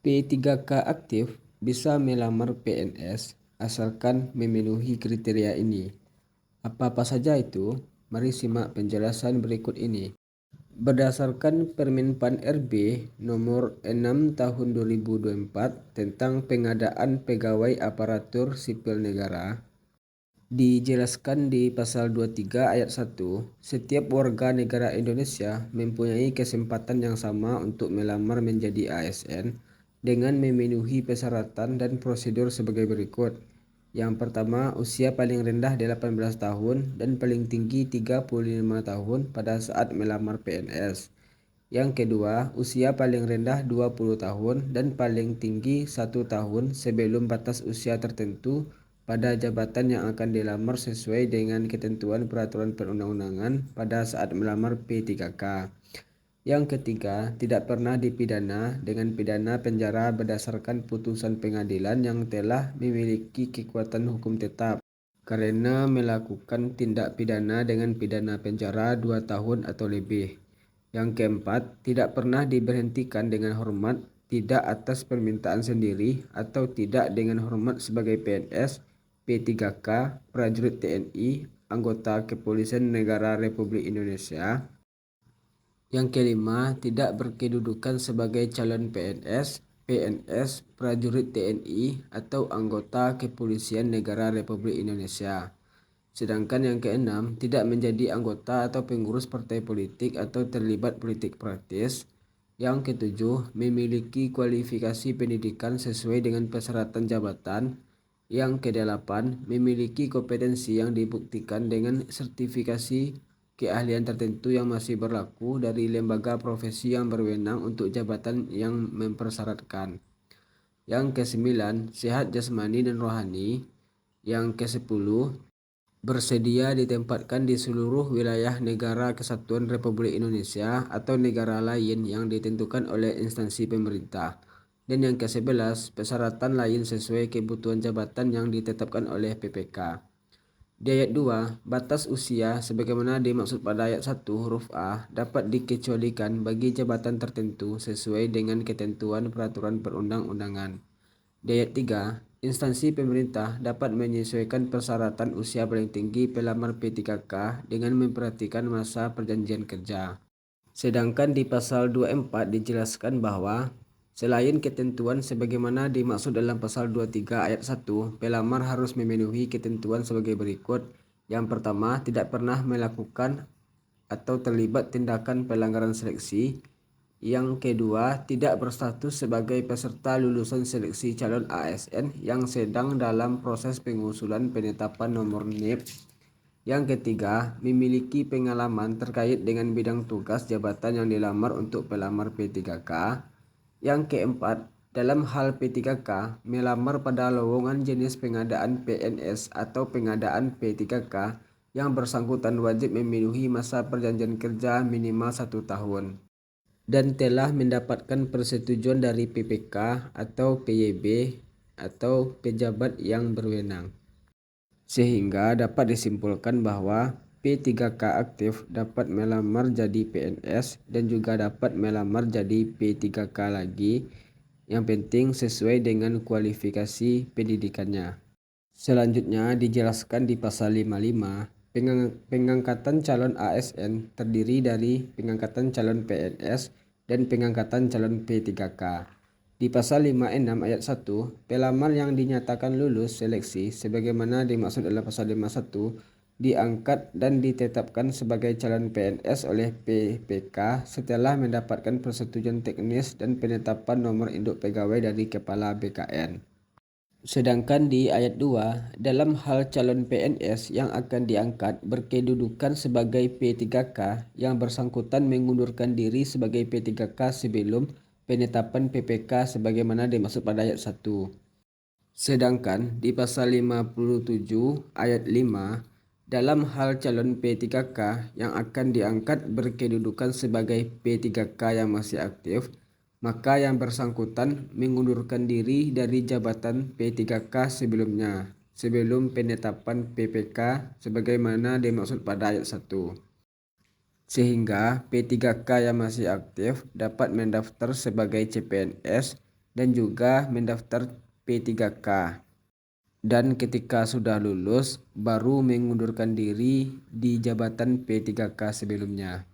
P3K aktif bisa melamar PNS asalkan memenuhi kriteria ini. Apa-apa saja itu? Mari simak penjelasan berikut ini. Berdasarkan Permenpan RB nomor 6 tahun 2024 tentang pengadaan pegawai aparatur sipil negara, dijelaskan di pasal 23 ayat 1, setiap warga negara Indonesia mempunyai kesempatan yang sama untuk melamar menjadi ASN dengan memenuhi persyaratan dan prosedur sebagai berikut. Yang pertama, usia paling rendah 18 tahun dan paling tinggi 35 tahun pada saat melamar PNS. Yang kedua, usia paling rendah 20 tahun dan paling tinggi 1 tahun sebelum batas usia tertentu pada jabatan yang akan dilamar sesuai dengan ketentuan peraturan perundang-undangan pada saat melamar P3K. Yang ketiga, tidak pernah dipidana dengan pidana penjara berdasarkan putusan pengadilan yang telah memiliki kekuatan hukum tetap karena melakukan tindak pidana dengan pidana penjara 2 tahun atau lebih. Yang keempat, tidak pernah diberhentikan dengan hormat, tidak atas permintaan sendiri atau tidak dengan hormat sebagai PNS, P3K, prajurit TNI, anggota Kepolisian Negara Republik Indonesia. Yang kelima, tidak berkedudukan sebagai calon PNS, PNS, prajurit TNI, atau anggota Kepolisian Negara Republik Indonesia. Sedangkan yang keenam, tidak menjadi anggota atau pengurus partai politik atau terlibat politik praktis. Yang ketujuh, memiliki kualifikasi pendidikan sesuai dengan persyaratan jabatan. Yang kedelapan, memiliki kompetensi yang dibuktikan dengan sertifikasi keahlian tertentu yang masih berlaku dari lembaga profesi yang berwenang untuk jabatan yang mempersyaratkan. Yang kesembilan, sehat jasmani dan rohani. Yang kesepuluh, bersedia ditempatkan di seluruh wilayah negara Kesatuan Republik Indonesia atau negara lain yang ditentukan oleh instansi pemerintah. Dan yang ke-11, persyaratan lain sesuai kebutuhan jabatan yang ditetapkan oleh PPK. Di ayat 2, batas usia sebagaimana dimaksud pada ayat 1 huruf A dapat dikecualikan bagi jabatan tertentu sesuai dengan ketentuan peraturan perundang-undangan. Di ayat 3, instansi pemerintah dapat menyesuaikan persyaratan usia paling tinggi pelamar P3K dengan memperhatikan masa perjanjian kerja. Sedangkan di pasal 24 dijelaskan bahwa selain ketentuan sebagaimana dimaksud dalam pasal 23 ayat 1, pelamar harus memenuhi ketentuan sebagai berikut. Yang pertama, tidak pernah melakukan atau terlibat tindakan pelanggaran seleksi. Yang kedua, tidak berstatus sebagai peserta lulusan seleksi calon ASN yang sedang dalam proses pengusulan penetapan nomor NIP. Yang ketiga, memiliki pengalaman terkait dengan bidang tugas jabatan yang dilamar untuk pelamar P3K. Yang keempat, dalam hal P3K, melamar pada lowongan jenis pengadaan PNS atau pengadaan P3K, yang bersangkutan wajib memenuhi masa perjanjian kerja minimal 1 tahun. Dan telah mendapatkan persetujuan dari PPK atau PYB atau pejabat yang berwenang. Sehingga dapat disimpulkan bahwa P3K aktif dapat melamar jadi PNS dan juga dapat melamar jadi P3K lagi. Yang penting sesuai dengan kualifikasi pendidikannya. Selanjutnya dijelaskan di pasal 55, pengangkatan calon ASN terdiri dari pengangkatan calon PNS dan pengangkatan calon P3K. Di pasal 56 ayat 1, pelamar yang dinyatakan lulus seleksi sebagaimana dimaksud dalam pasal 51 diangkat dan ditetapkan sebagai calon PNS oleh PPK setelah mendapatkan persetujuan teknis dan penetapan nomor induk pegawai dari Kepala BKN. Sedangkan di ayat 2, dalam hal calon PNS yang akan diangkat berkedudukan sebagai P3K, yang bersangkutan mengundurkan diri sebagai P3K sebelum penetapan PPK sebagaimana dimaksud pada ayat 1. Sedangkan di pasal 57 ayat 5, dalam hal calon P3K yang akan diangkat berkedudukan sebagai P3K yang masih aktif, maka yang bersangkutan mengundurkan diri dari jabatan P3K sebelumnya, sebelum penetapan PPK sebagaimana dimaksud pada ayat 1. Sehingga P3K yang masih aktif dapat mendaftar sebagai CPNS dan juga mendaftar P3K. Dan ketika sudah lulus, baru mengundurkan diri di jabatan P3K sebelumnya.